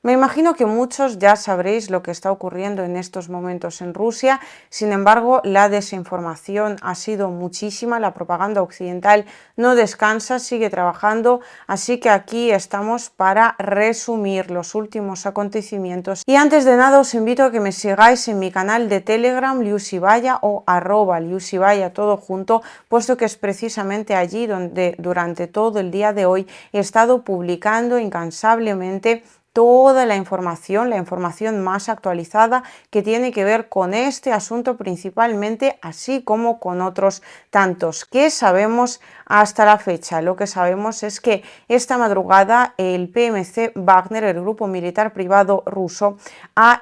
Me imagino que muchos ya sabréis lo que está ocurriendo en estos momentos en Rusia. Sin embargo, la desinformación ha sido muchísima, la propaganda occidental no descansa, sigue trabajando, así que aquí estamos para resumir los últimos acontecimientos. Y antes de nada os invito a que me sigáis en mi canal de Telegram, liusivaya o @liusivaya todo junto, puesto que es precisamente allí donde durante todo el día de hoy he estado publicando incansablemente toda la información más actualizada que tiene que ver con este asunto principalmente, así como con otros tantos. ¿Qué sabemos hasta la fecha? Lo que sabemos es que esta madrugada el PMC Wagner, el grupo militar privado ruso, ha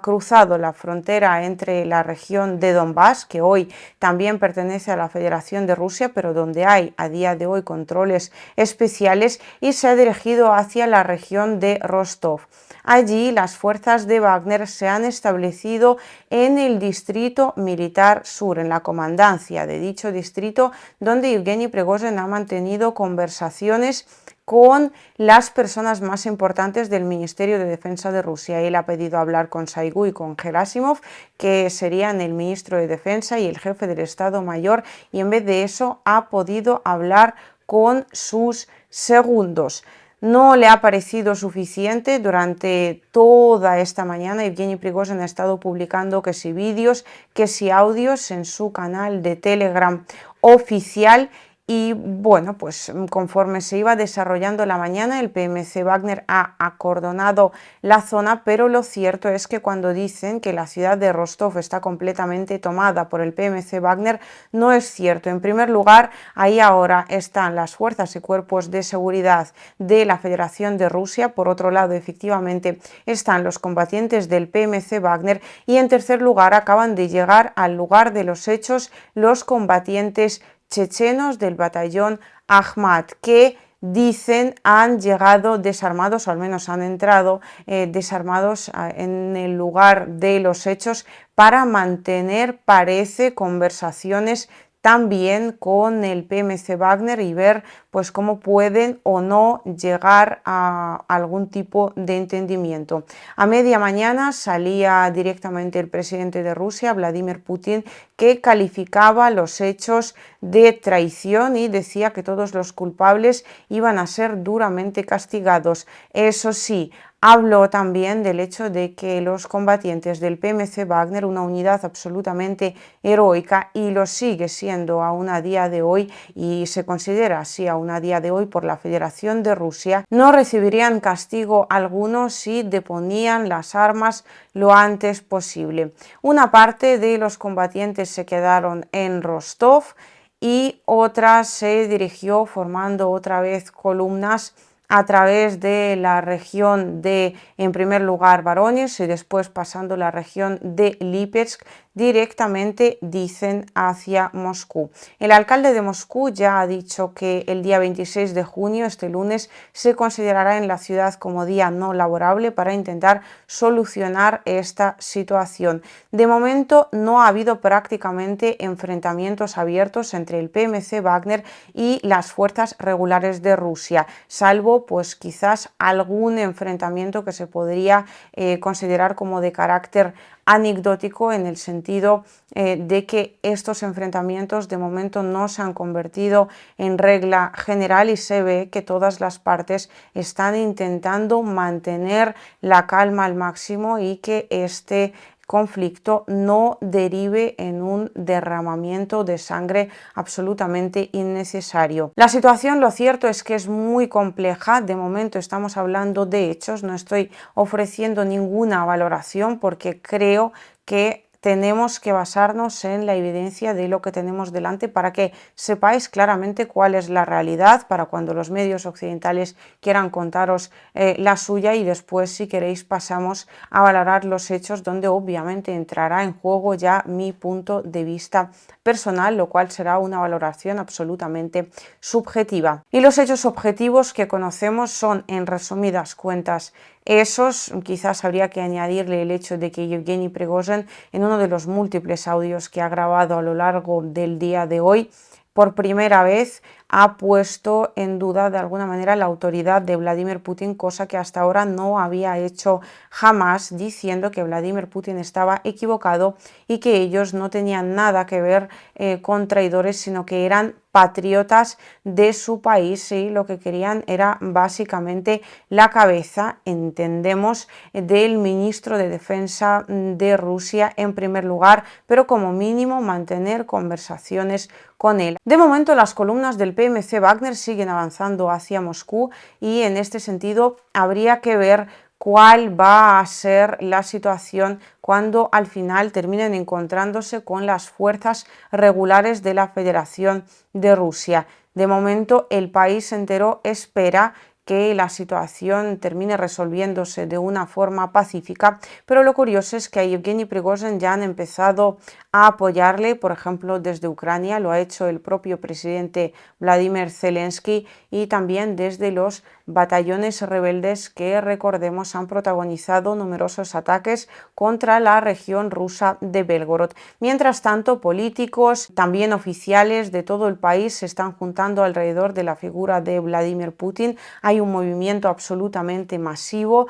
cruzado la frontera entre la región de Donbass, que hoy también pertenece a la Federación de Rusia, pero donde hay a día de hoy controles especiales, y se ha dirigido hacia la región de Rostov. Allí las fuerzas de Wagner se han establecido en el distrito militar sur, en la comandancia de dicho distrito, donde Yevgeny Prigozhin ha mantenido conversaciones con las personas más importantes del Ministerio de Defensa de Rusia. Él ha pedido hablar con Shoigu y con Gerasimov, que serían el ministro de Defensa y el jefe del Estado Mayor, y en vez de eso ha podido hablar con sus segundos. No le ha parecido suficiente. Durante toda esta mañana Yevgeny Prigozhin ha estado publicando que si vídeos, que si audios en su canal de Telegram oficial. Y bueno, pues conforme se iba desarrollando la mañana, el PMC Wagner ha acordonado la zona, pero lo cierto es que cuando dicen que la ciudad de Rostov está completamente tomada por el PMC Wagner, no es cierto. En primer lugar, ahí ahora están las fuerzas y cuerpos de seguridad de la Federación de Rusia. Por otro lado, efectivamente, están los combatientes del PMC Wagner. Y en tercer lugar, acaban de llegar al lugar de los hechos los combatientes chechenos del batallón Ahmad, que dicen han llegado desarmados, o al menos han entrado desarmados en el lugar de los hechos para mantener, parece, conversaciones también con el PMC Wagner y ver pues cómo pueden o no llegar a algún tipo de entendimiento. A media mañana salía directamente el presidente de Rusia, Vladimir Putin, que calificaba los hechos de traición y decía que todos los culpables iban a ser duramente castigados. Eso sí, habló también del hecho de que los combatientes del PMC Wagner, una unidad absolutamente heroica, y lo sigue siendo aún a día de hoy, y se considera así aún a día de hoy por la Federación de Rusia, no recibirían castigo alguno si deponían las armas lo antes posible. Una parte de los combatientes se quedaron en Rostov y otra se dirigió formando otra vez columnas a través de la región de, en primer lugar, Voronezh y después pasando la región de Lipetsk, directamente dicen hacia Moscú. El alcalde de Moscú ya ha dicho que el día 26 de junio, este lunes, se considerará en la ciudad como día no laborable para intentar solucionar esta situación. De momento no ha habido prácticamente enfrentamientos abiertos entre el PMC Wagner y las fuerzas regulares de Rusia, salvo pues quizás algún enfrentamiento que se podría considerar como de carácter anecdótico, en el sentido de que estos enfrentamientos de momento no se han convertido en regla general y se ve que todas las partes están intentando mantener la calma al máximo y que este conflicto no derive en un derramamiento de sangre absolutamente innecesario. La situación, lo cierto es que es muy compleja. De momento estamos hablando de hechos, no estoy ofreciendo ninguna valoración porque creo que tenemos que basarnos en la evidencia de lo que tenemos delante para que sepáis claramente cuál es la realidad, para cuando los medios occidentales quieran contaros la suya, y después, si queréis, pasamos a valorar los hechos, donde obviamente entrará en juego ya mi punto de vista personal, lo cual será una valoración absolutamente subjetiva. Y los hechos objetivos que conocemos son, en resumidas cuentas, esos. Quizás habría que añadirle el hecho de que Yevgeny Prigozhin, en uno de los múltiples audios que ha grabado a lo largo del día de hoy, por primera vez ha puesto en duda de alguna manera la autoridad de Vladimir Putin, cosa que hasta ahora no había hecho jamás, diciendo que Vladimir Putin estaba equivocado y que ellos no tenían nada que ver con traidores, sino que eran patriotas de su país y lo que querían era básicamente la cabeza, entendemos, del ministro de Defensa de Rusia en primer lugar, pero como mínimo mantener conversaciones con él. De momento las columnas del PMC Wagner siguen avanzando hacia Moscú y en este sentido habría que ver cuál va a ser la situación cuando al final terminen encontrándose con las fuerzas regulares de la Federación de Rusia. De momento el país entero espera que la situación termine resolviéndose de una forma pacífica, pero lo curioso es que a Yevgeny Prigozhin ya han empezado a apoyarle, por ejemplo, desde Ucrania, lo ha hecho el propio presidente Vladimir Zelensky y también desde los batallones rebeldes que, recordemos, han protagonizado numerosos ataques contra la región rusa de Belgorod. Mientras tanto, políticos, también oficiales de todo el país se están juntando alrededor de la figura de Vladimir Putin. Hay un movimiento absolutamente masivo,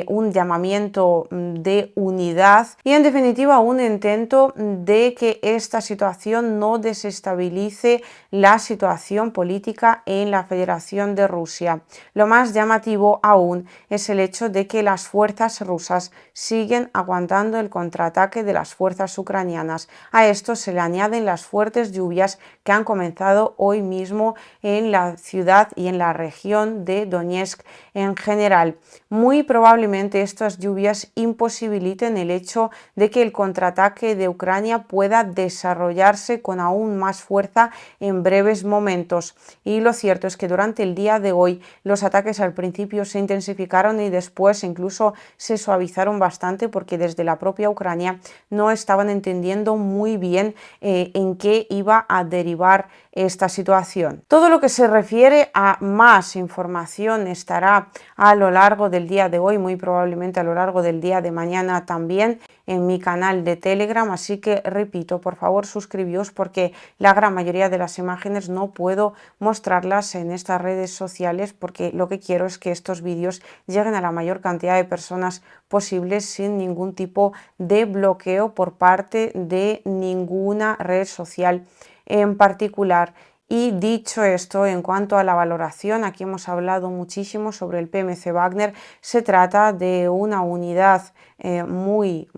un llamamiento de unidad y, en definitiva, un intento de que esta situación no desestabilice la situación política en la Federación de Rusia. Lo más llamativo aún es el hecho de que las fuerzas rusas siguen aguantando el contraataque de las fuerzas ucranianas. A esto se le añaden las fuertes lluvias que han comenzado hoy mismo en la ciudad y en la región de Donetsk en general. Muy probablemente estas lluvias imposibiliten el hecho de que el contraataque de Ucrania pueda desarrollarse con aún más fuerza en breves momentos. Y lo cierto es que durante el día de hoy los ataques al principio se intensificaron y después incluso se suavizaron bastante porque desde la propia Ucrania no estaban entendiendo muy bien en qué iba a derivar esta situación. Todo lo que se refiere a más información estará a lo largo del día de hoy, muy probablemente a lo largo del día de mañana también en mi canal de Telegram, así que repito, por favor suscribíos porque la gran mayoría de las imágenes no puedo mostrarlas en estas redes sociales porque lo que quiero es que estos vídeos lleguen a la mayor cantidad de personas posibles sin ningún tipo de bloqueo por parte de ninguna red social en particular. Y dicho esto, en cuanto a la valoración, aquí hemos hablado muchísimo sobre el PMC Wagner. Se trata de una unidad muy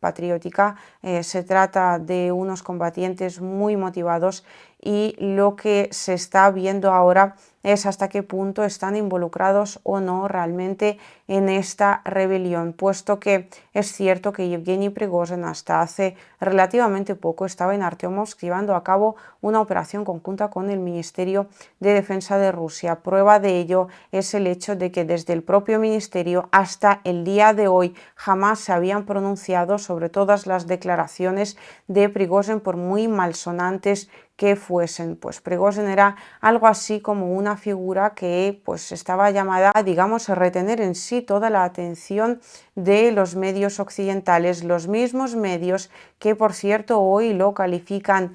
patriótica, se trata de unos combatientes muy motivados y lo que se está viendo ahora es hasta qué punto están involucrados o no realmente en esta rebelión, puesto que es cierto que Yevgeny Prigozhin hasta hace relativamente poco estaba en Artyomovsk llevando a cabo una operación conjunta con el Ministerio de Defensa de Rusia. Prueba de ello es el hecho de que desde el propio ministerio hasta el día de hoy jamás se habían pronunciado sobre todas las declaraciones de Prigozhin, por muy malsonantes que fuesen. Pues Prigozhin era algo así como una figura que pues estaba llamada a, digamos, a retener en sí toda la atención de los medios occidentales, los mismos medios que, por cierto, hoy lo califican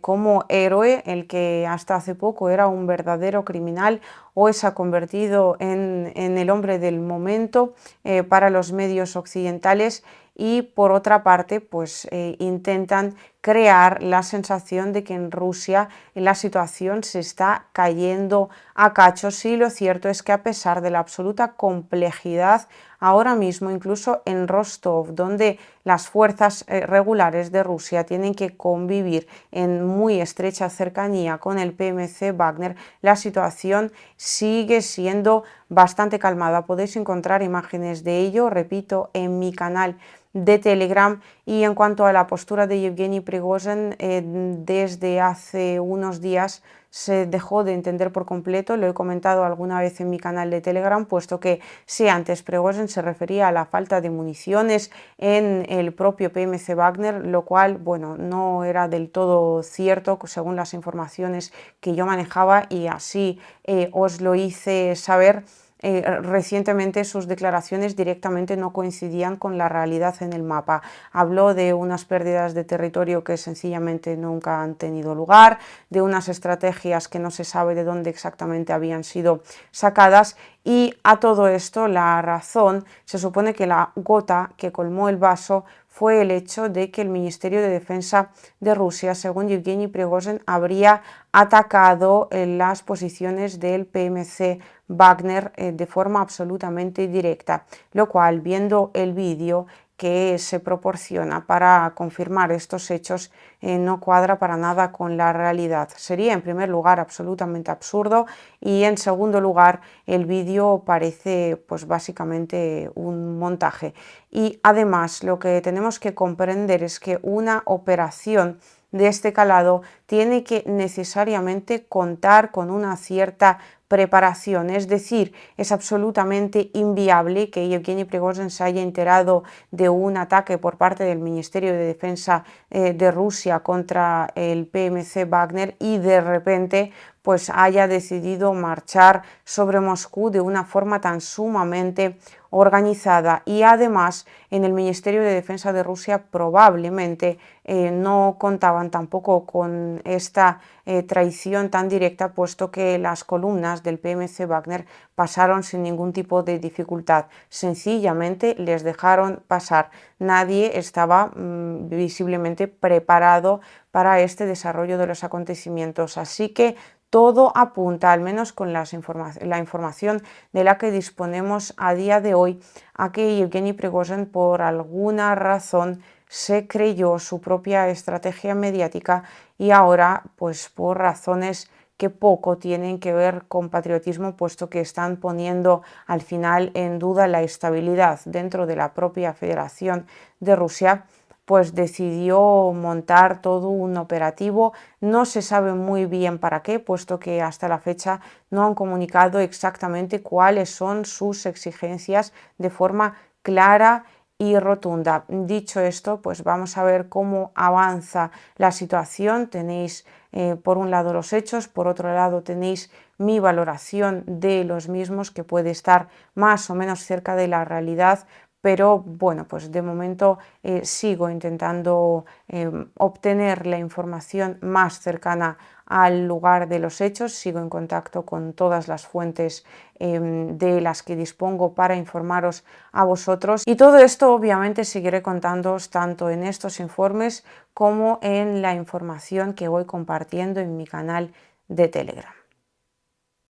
como héroe, el que hasta hace poco era un verdadero criminal, hoy se ha convertido en el hombre del momento para los medios occidentales. Y por otra parte, pues intentan crear la sensación de que en Rusia la situación se está cayendo a cachos, y lo cierto es que a pesar de la absoluta complejidad ahora mismo, incluso en Rostov, donde las fuerzas regulares de Rusia tienen que convivir en muy estrecha cercanía con el PMC Wagner, la situación sigue siendo bastante calmada. Podéis encontrar imágenes de ello, repito, en mi canal de Telegram. Y en cuanto a la postura de Yevgeny Prigozhin, desde hace unos días se dejó de entender por completo, lo he comentado alguna vez en mi canal de Telegram, puesto que si antes Prigozhin se refería a la falta de municiones en el propio PMC Wagner, lo cual, bueno, no era del todo cierto según las informaciones que yo manejaba y así os lo hice saber. recientemente sus declaraciones directamente no coincidían con la realidad en el mapa. Habló de unas pérdidas de territorio que sencillamente nunca han tenido lugar, de unas estrategias que no se sabe de dónde exactamente habían sido sacadas, y a todo esto la razón, se supone que la gota que colmó el vaso fue el hecho de que el Ministerio de Defensa de Rusia, según Yevgeny Prigozhin, habría atacado las posiciones del PMC Wagner de forma absolutamente directa, lo cual, viendo el vídeo que se proporciona para confirmar estos hechos, no cuadra para nada con la realidad. Sería, en primer lugar, absolutamente absurdo, y en segundo lugar, el vídeo parece pues básicamente un montaje. Y además, lo que tenemos que comprender es que una operación de este calado tiene que necesariamente contar con una cierta preparación, es decir, es absolutamente inviable que Yevgeny Prigozhin se haya enterado de un ataque por parte del Ministerio de Defensa de Rusia contra el PMC Wagner y de repente pues haya decidido marchar sobre Moscú de una forma tan sumamente organizada. Y además en el Ministerio de Defensa de Rusia probablemente no contaban tampoco con esta traición tan directa, puesto que las columnas del PMC Wagner pasaron sin ningún tipo de dificultad. Sencillamente les dejaron pasar. Nadie estaba visiblemente preparado para este desarrollo de los acontecimientos. Así que todo apunta, al menos con la información de la que disponemos a día de hoy, a que Yevgeny Prigozhin por alguna razón se creyó su propia estrategia mediática y ahora, pues por razones que poco tienen que ver con patriotismo, puesto que están poniendo al final en duda la estabilidad dentro de la propia Federación de Rusia, pues decidió montar todo un operativo. No se sabe muy bien para qué, puesto que hasta la fecha no han comunicado exactamente cuáles son sus exigencias de forma clara y rotunda. Dicho esto, pues vamos a ver cómo avanza la situación. Tenéis por un lado los hechos, por otro lado tenéis mi valoración de los mismos, que puede estar más o menos cerca de la realidad, pero bueno, pues de momento sigo intentando obtener la información más cercana al lugar de los hechos, sigo en contacto con todas las fuentes de las que dispongo para informaros a vosotros, y todo esto obviamente seguiré contándoos tanto en estos informes como en la información que voy compartiendo en mi canal de Telegram.